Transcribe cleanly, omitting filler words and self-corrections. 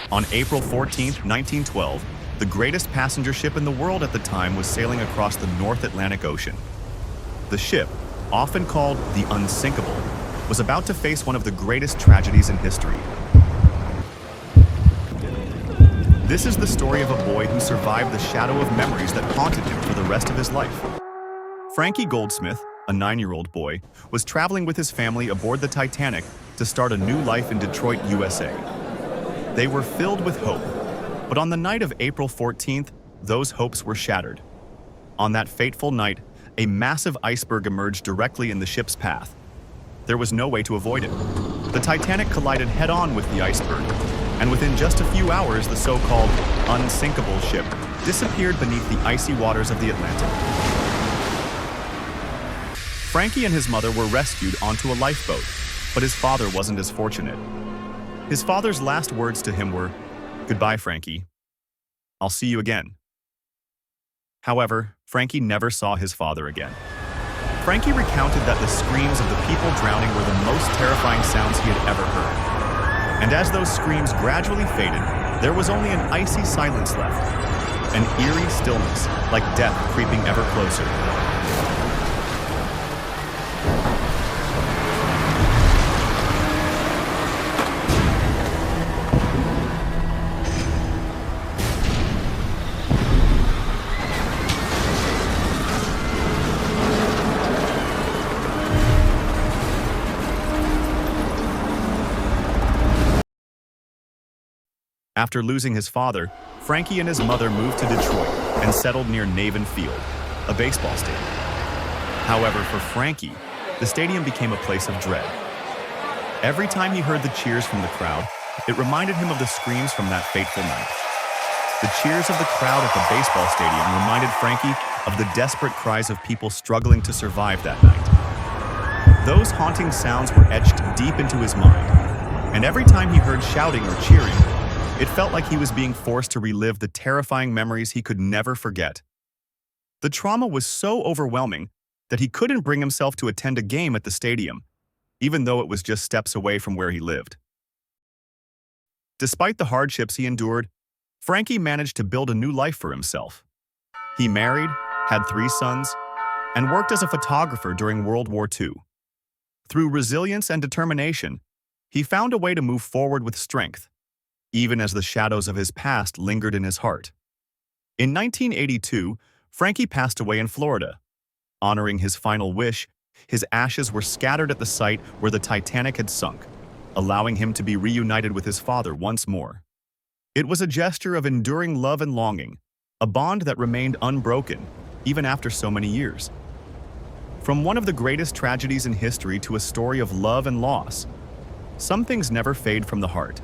On April 14, 1912, the greatest passenger ship in the world at the time was sailing across the North Atlantic Ocean. The ship, often called the Unsinkable, was about to face one of the greatest tragedies in history. This is the story of a boy who survived the shadow of memories that haunted him for the rest of his life. Frankie Goldsmith, a 9-year-old boy, was traveling with his family aboard the Titanic to start a new life in Detroit, USA. They were filled with hope, but on the night of April 14th, those hopes were shattered. On that fateful night, a massive iceberg emerged directly in the ship's path. There was no way to avoid it. The Titanic collided head-on with the iceberg, and within just a few hours, the so-called unsinkable ship disappeared beneath the icy waters of the Atlantic. Frankie and his mother were rescued onto a lifeboat, but his father wasn't as fortunate. His father's last words to him were, "Goodbye, Frankie. I'll see you again." However, Frankie never saw his father again. Frankie recounted that the screams of the people drowning were the most terrifying sounds he had ever heard. And as those screams gradually faded, there was only an icy silence left, an eerie stillness, like death creeping ever closer. After losing his father, Frankie and his mother moved to Detroit and settled near Navin Field, a baseball stadium. However, for Frankie, the stadium became a place of dread. Every time he heard the cheers from the crowd, it reminded him of the screams from that fateful night. The cheers of the crowd at the baseball stadium reminded Frankie of the desperate cries of people struggling to survive that night. Those haunting sounds were etched deep into his mind, and every time he heard shouting or cheering, it felt like he was being forced to relive the terrifying memories he could never forget. The trauma was so overwhelming that he couldn't bring himself to attend a game at the stadium, even though it was just steps away from where he lived. Despite the hardships he endured, Frankie managed to build a new life for himself. He married, had 3 sons, and worked as a photographer during World War II. Through resilience and determination, he found a way to move forward with strength, even as the shadows of his past lingered in his heart. In 1982, Frankie passed away in Florida. Honoring his final wish, his ashes were scattered at the site where the Titanic had sunk, allowing him to be reunited with his father once more. It was a gesture of enduring love and longing, a bond that remained unbroken, even after so many years. From one of the greatest tragedies in history to a story of love and loss, some things never fade from the heart.